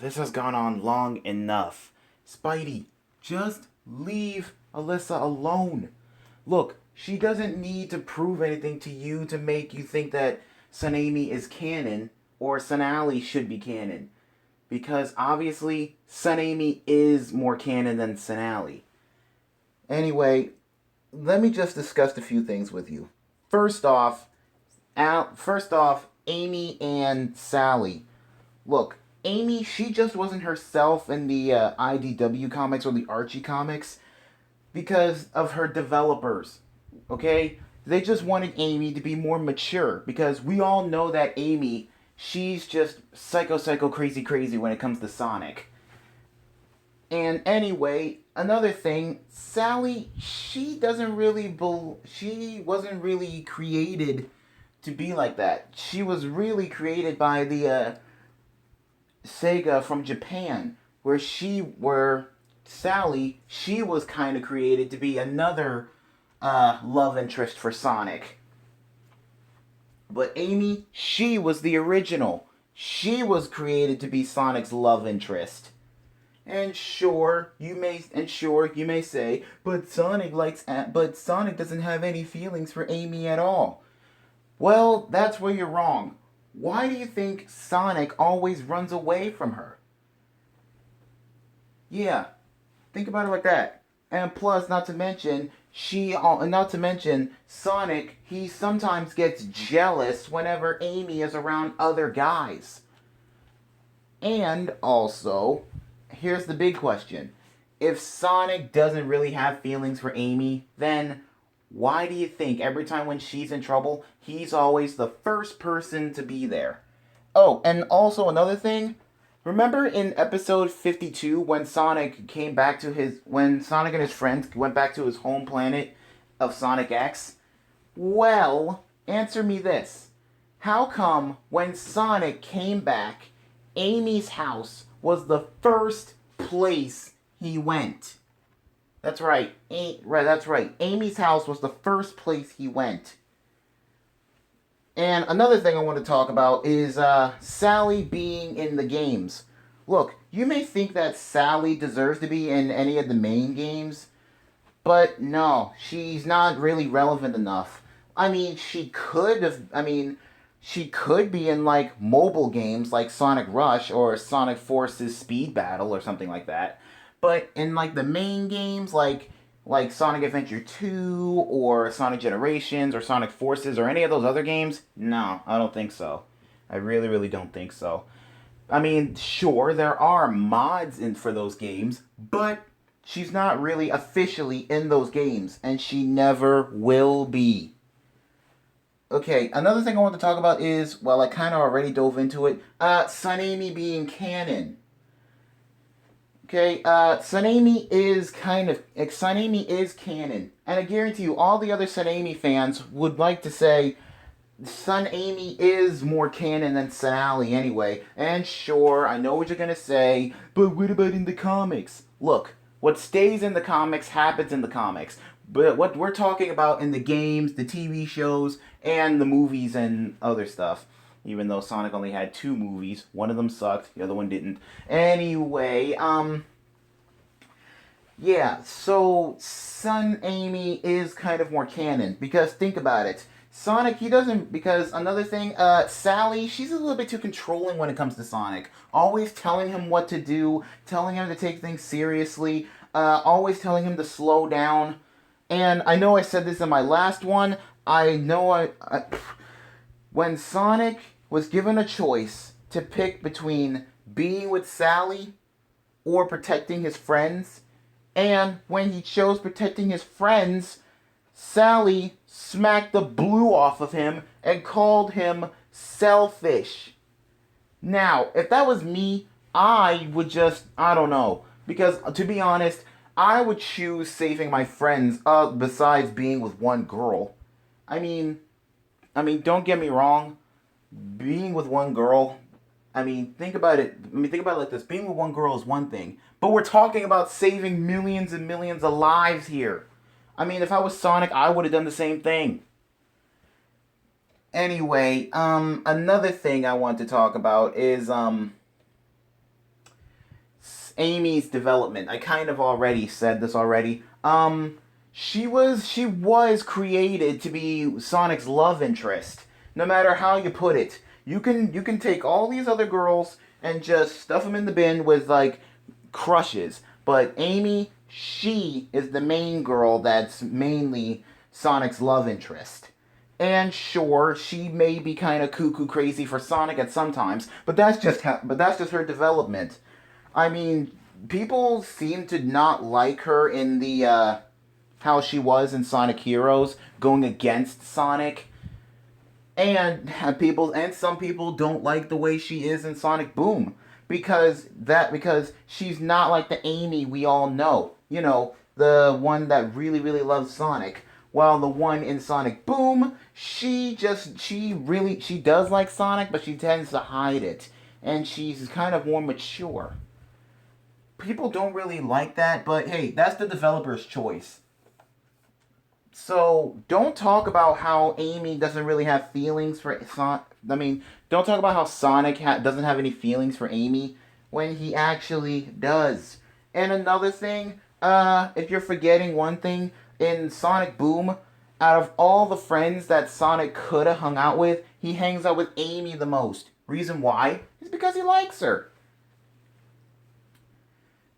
this has gone on long enough. Spidey, just leave Alyssa alone. Look, she doesn't need to prove anything to you to make you think that Sunami is canon or Sunali should be canon. Because obviously, Sunami is more canon than Sunali. Anyway, let me just discuss a few things with you. First off, Amy and Sally. Look, Amy, she just wasn't herself in the IDW comics or the Archie comics because of her developers. Okay? They just wanted Amy to be more mature because we all know that Amy, she's just psycho crazy when it comes to Sonic. And anyway, another thing, Sally, she wasn't really created to be like that. She was really created by the Sega from Japan, where Sally, she was kind of created to be another love interest for Sonic. But Amy, she was the original. She was created to be Sonic's love interest. And sure, you may say, but Sonic doesn't have any feelings for Amy at all. Well, that's where you're wrong. Why do you think Sonic always runs away from her? Yeah, think about it like that. And plus, not to mention, Sonic, he sometimes gets jealous whenever Amy is around other guys. And also, here's the big question. If Sonic doesn't really have feelings for Amy, then why do you think every time when she's in trouble, he's always the first person to be there? Oh, and also another thing, remember in episode 52 when Sonic and his friends went back to his home planet of Sonic X? Well, answer me this. How come when Sonic came back, Amy's house was the first place he went? That's right. That's right. Amy's house was the first place he went. And another thing I want to talk about is Sally being in the games. Look, you may think that Sally deserves to be in any of the main games, but no, she's not really relevant enough. She could be in like mobile games like Sonic Rush or Sonic Forces Speed Battle or something like that. But in like the main games like Sonic Adventure 2 or Sonic Generations or Sonic Forces or any of those other games, no, I don't think so. I really don't think so. I mean, sure, there are mods in for those games, but she's not really officially in those games, and she never will be. Okay, another thing I want to talk about is, well, I kind of already dove into it, Sunami being canon. Okay, Sunami is canon, and I guarantee you, all the other Sunami fans would like to say Sunami is more canon than Sunali anyway. And sure, I know what you're gonna say, but what about in the comics? Look, what stays in the comics happens in the comics. But what we're talking about in the games, the TV shows, and the movies and other stuff. Even though Sonic only had two movies, one of them sucked, the other one didn't. Anyway, yeah, so Sun Amy is kind of more canon because think about it. Sonic, he doesn't, because another thing, Sally, she's a little bit too controlling when it comes to Sonic. Always telling him what to do, telling him to take things seriously, always telling him to slow down. And I know I said this in my last one, when Sonic was given a choice to pick between being with Sally or protecting his friends, and when he chose protecting his friends, Sally smacked the blue off of him and called him selfish. Now, if that was me, I would I don't know. Because, to be honest, I would choose saving my friends besides being with one girl. I mean, don't get me wrong. Being with one girl, think about it. Think about it like this. Being with one girl is one thing. But we're talking about saving millions and millions of lives here. If I was Sonic, I would have done the same thing. Anyway, another thing I want to talk about is, Amy's development. I kind of already said this already. She was created to be Sonic's love interest. No matter how you put it, you can take all these other girls and just stuff them in the bin with like crushes. But Amy, she is the main girl that's mainly Sonic's love interest. And sure, she may be kind of cuckoo crazy for Sonic at sometimes, but that's just her development. I mean, people seem to not like her in the how she was in Sonic Heroes, going against Sonic, and some people don't like the way she is in Sonic Boom because she's not like the Amy we all know. You know, the one that really loves Sonic. While the one in Sonic Boom, she does like Sonic, but she tends to hide it, and she's kind of more mature. People don't really like that, but hey, that's the developer's choice. So don't talk about how Amy doesn't really have feelings for Sonic. I mean, don't talk about how Sonic doesn't have any feelings for Amy when he actually does. And another thing, if you're forgetting one thing, in Sonic Boom, out of all the friends that Sonic could have hung out with, he hangs out with Amy the most. Reason why is because he likes her.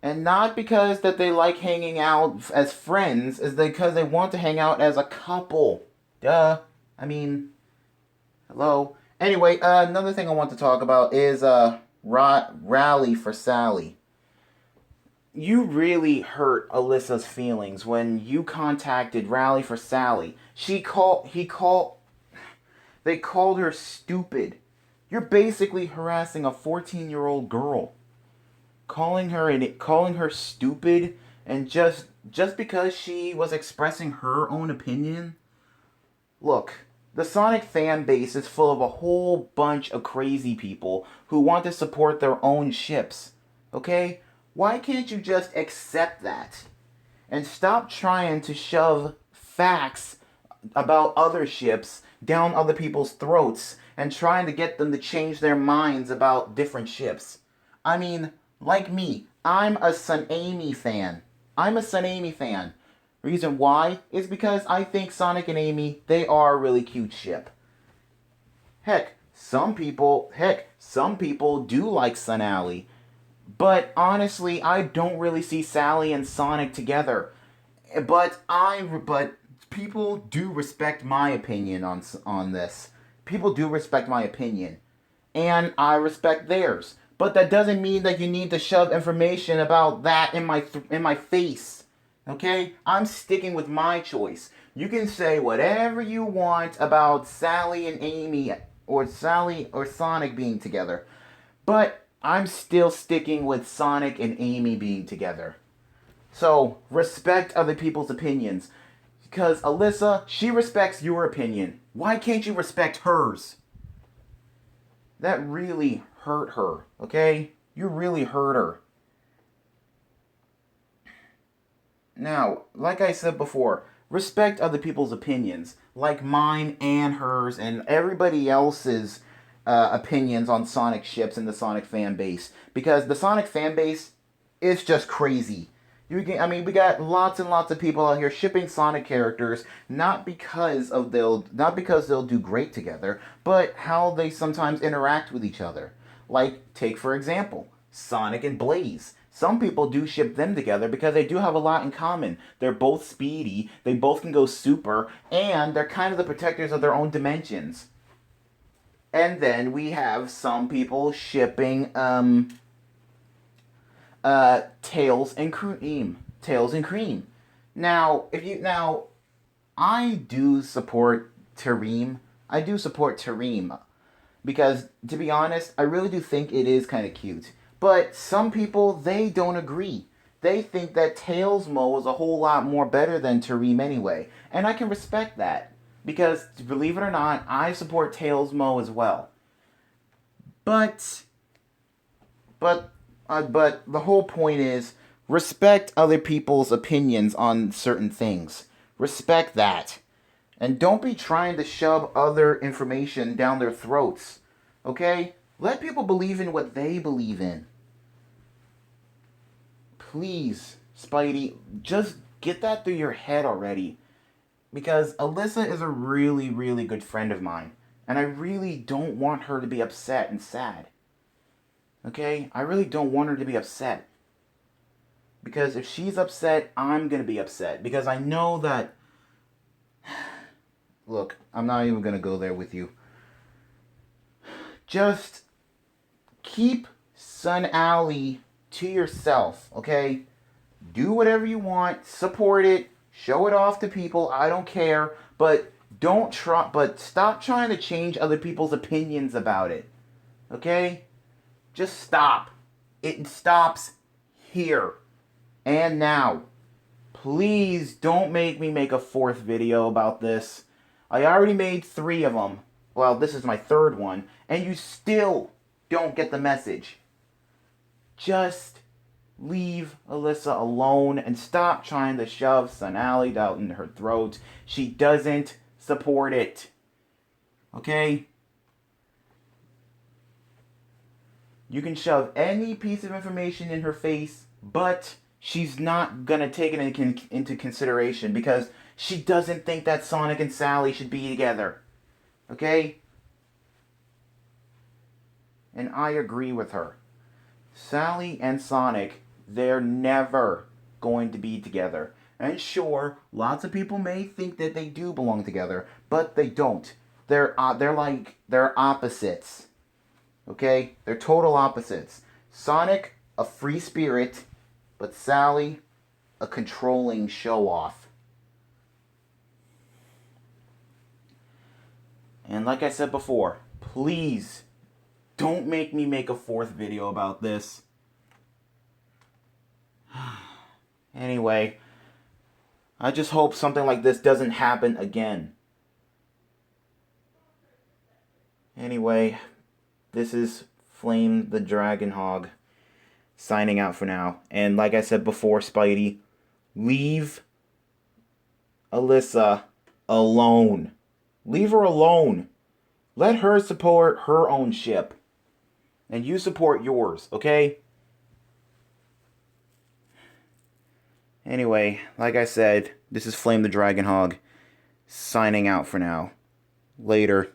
And not because that they like hanging out as friends, is because they want to hang out as a couple. Duh. I mean, hello. Anyway, another thing I want to talk about is Rally for Sally. You really hurt Alyssa's feelings when you contacted Rally for Sally. They called her stupid. You're basically harassing a 14-year-old girl, calling her stupid, and just because she was expressing her own opinion. Look, the Sonic fan base is full of a whole bunch of crazy people who want to support their own ships. Okay? Why can't you just accept that and stop trying to shove facts about other ships down other people's throats and trying to get them to change their minds about different ships? I mean, like me, I'm a Sun Amy fan. I'm a Sun Amy fan. Reason why is because I think Sonic and Amy, they are a really cute ship. Some people do like Sun Alley. But honestly, I don't really see Sally and Sonic together. But people do respect my opinion on this. People do respect my opinion, and I respect theirs. But that doesn't mean that you need to shove information about that in my face. Okay? I'm sticking with my choice. You can say whatever you want about Sally and Amy or Sally or Sonic being together. But I'm still sticking with Sonic and Amy being together. So, respect other people's opinions. Because Alyssa, she respects your opinion. Why can't you respect hers? That really hurt her, okay? You really hurt her. Now, like I said before, respect other people's opinions, like mine and hers and everybody else's opinions on Sonic ships and the Sonic fan base. Because the Sonic fan base is just crazy. We got lots and lots of people out here shipping Sonic characters, not because they'll do great together, but how they sometimes interact with each other. Like, take for example, Sonic and Blaze. Some people do ship them together because they do have a lot in common. They're both speedy, they both can go super, and they're kind of the protectors of their own dimensions. And then we have some people shipping Tails and Cream. Tails and Cream. Now I do support Tareem. I do support Tareem because, to be honest, I really do think it is kind of cute. But some people, they don't agree. They think that Tails Mo is a whole lot more better than Tareem anyway, and I can respect that because, believe it or not, I support Tails Mo as well. But but the whole point is respect other people's opinions on certain things. Respect that. And don't be trying to shove other information down their throats. Okay? Let people believe in what they believe in. please, Spidey, just get that through your head already. Because Alyssa is a really, really good friend of mine. And I really don't want her to be upset and sad. Okay? I really don't want her to be upset. Because if she's upset, I'm going to be upset. Because I know that... Look, I'm not even going to go there with you. Just keep Sun Alley to yourself, okay? Do whatever you want. Support it. Show it off to people. I don't care. But stop trying to change other people's opinions about it. Okay? Just stop. It stops here. And now, please don't make me make a 4th video about this. I already made 3 of them. Well, this is my 3rd one. And you still don't get the message. Just leave Alyssa alone and stop trying to shove Sun Alley down her throat. She doesn't support it. Okay? You can shove any piece of information in her face, but she's not gonna take it into consideration because she doesn't think that Sonic and Sally should be together. Okay? And I agree with her. Sally and Sonic, they're never going to be together. And sure, lots of people may think that they do belong together, but they don't. They're opposites. Okay? They're total opposites. Sonic, a free spirit, but Sally, a controlling show-off. And like I said before, please don't make me make a 4th video about this. Anyway, I just hope something like this doesn't happen again. Anyway, this is Flame the Dragon Hog signing out for now. And like I said before, Spidey, leave Alyssa alone. Leave her alone. Let her support her own ship. And you support yours, okay? Anyway, like I said, this is Flame the Dragon Hog signing out for now. Later.